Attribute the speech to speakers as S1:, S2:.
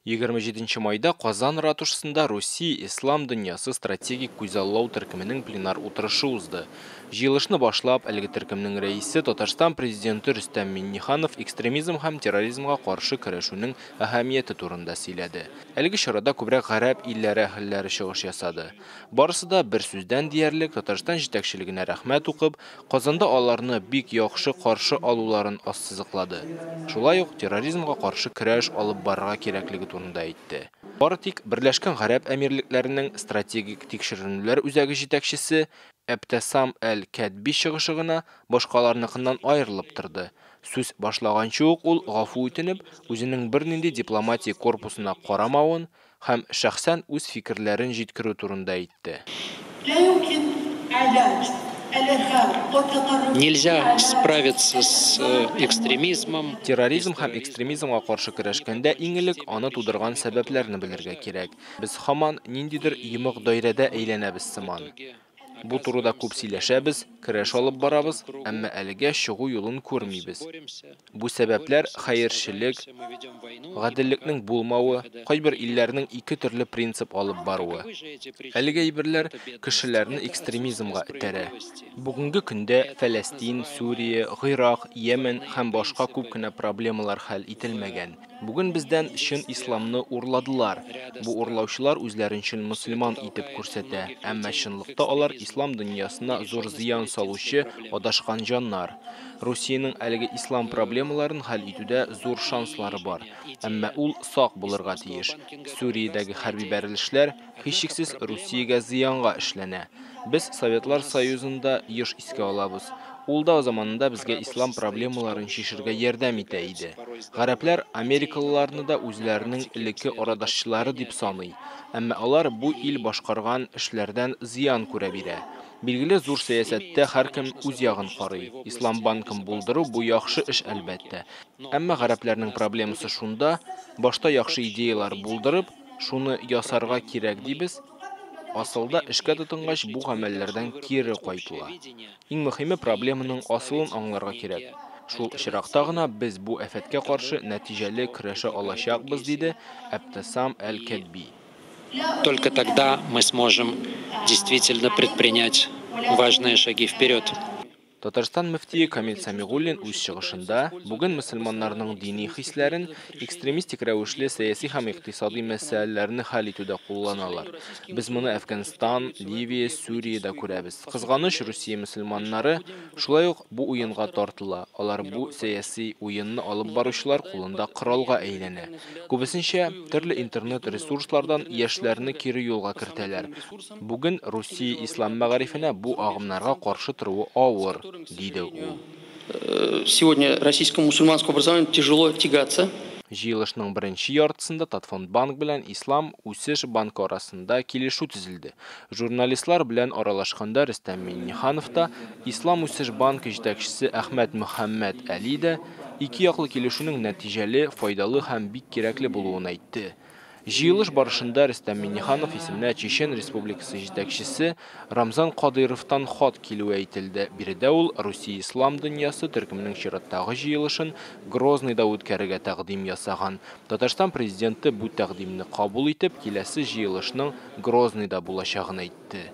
S1: 27 майда Қазан ратушысында Россия Ислам дүниясы стратегик көзаллау төркемінің пленар отырышы узды. Жиылышны башлап, әлгі төркемнің рәисе Татарстан президенті Рүстәм Миңнеханов экстремизм һәм терроризмға қаршы көрәшүнең әһәмияте турында сөйләде. Әлгі чарада күбрәк гарәп илләре әһелләре чыгыш ясады. Барысы да бер сүздән диярлек Татарстан җитәкчелегенә рәхмәт укып, Казанда аларны бик яхшы каршы алуларын ассызыклады. Шулай ук терроризмга каршы көрәш алып барырга кирәклеге турында әйтте. Бары тик Берләшкән Гарәп Әмирлекләренең стратегик тикшеренүләр үзәге җитәкчесе Әбтәсам әл-Кәдби чыгышы гына башкаларныкыннан аерылып торды. Сүз башлаганчы ук ул гафу үтенеп, үзенең бернинди дипломатия корпусына карамавын һәм шәхсән үз фикерләрен җиткерү турында әйтте.
S2: Нельзя справиться с экстремизмом.
S1: Терроризм һәм экстремизмга каршы көрәшкәндә иң элек аны тудырган сәбәпләрне белергә кирәк. Без һаман ниндидер йомык даирәдә әйләнәбез сыман. Бу турыда күп сөйләшәбез, көрәш алып барабыз, әмма әлегә чыгу юлын күрмибез. Бу сәбәпләр хәерчелек, гаделлекнең булмавы, кайбер илләрнең ике төрле принцип алып баруы. Әлегә әйберләр кешеләрне экстремизмга этәрә. Бүгенге көндә Фәләстин, Сүрия, Гыйрак, Йемен һәм башка күп кенә проблемалар хәл ителмәгән. Бүген бездән чын исламны урладылар. Бу урлаучылар үзләрен чын мөселман итеп күрсәтә, әмма чынлыкта алар ислам дөньясына зур зыян салучы адашкан җаннар. Русиянең әлеге ислам проблемаларын хәл итүдә зур шанслары бар, әмма ул сак булырга тиеш. Сүриядәге хәрби бәрелешләр һичшиксез Русиягә зыянга эшләнә. Без Советлар Союзында еш искә алабыз. Ул да заманында безгә ислам проблемаларын чишергә ярдәм итә иде. Гарәпләр Америкалыларны да үзләренең элекке арадашчылары дип саный, әмма алар бу ил башкарган эшләрдән зыян күрә бирә. Билгеле, зур сәясәттә һәркем үз ягын карый. Ислам банкын булдыру бу яхшы эш әлбәттә. Әмма гарәпләрнең проблемасы шунда, башта яхшы идеялар булдырып, шуны ясарга кирәк дибез. Асылда эшкә тотынгач бу гамәлләрдән кире кайтыла. Иң мөһиме проблеманың асылын аңларга кирәк. Шул очракта гына без бу афәткә каршы нәтиҗәле көрәшә алачакбыз, диде Әбтәсам әл-Кәдби.
S2: Только тогда мы сможем действительно предпринять важные шаги вперед.
S1: Татарстан мөфтие Камил Самигуллин үз чыгышында бүген мөселманнарның дини хисләрен экстремистик рәвешле сәяси һәм икътисади мәсьәләләрне хәл итүдә кулланалар. Без моны Әфганстан, Ливия, Сүриядә күрәбез. Кызганыч, Русия мөселманнары шулай ук бу уенга тартыла. Алар бу сәяси уенны алып баручылар кулында коралга әйләнә. Күбесенчә төрле интернет ресурслардан яшьләрне кире юлга кертәләр. Бүген Русия ислам мәгарифенә бу агымнарга каршы торуы авыр.
S3: Сегодня российскому мусульманскому образованию тяжело тягаться.
S1: Җыелышның беренче яртысында Татфонд банк белән Ислам үсеш банкы арасында килешү төзелде. Журналистлар белән аралашканда Рөстәм Миңнеханов та, Ислам үсеш банкы җитәкчесе Әхмәт Мөхәммәд Әли дә ике яклы килешүнең нәтиҗәле, файдалы һәм бик кирәкле булуын әйтте. Җыелыш барышында Рөстәм Миңнеханов исеменә Чечен Республикасы җитәкчесе Рамзан Кадыровтан хат килүе әйтелде. Биредә ул Русия ислам дөньясы төркеменең чираттагы җыелышын Грозныйда үткәрергә тәкъдим ясаган. Татарстан президенты бу тәкъдимне кабул итеп, киләсе җыелышның Грозныйда булачагын әйтте.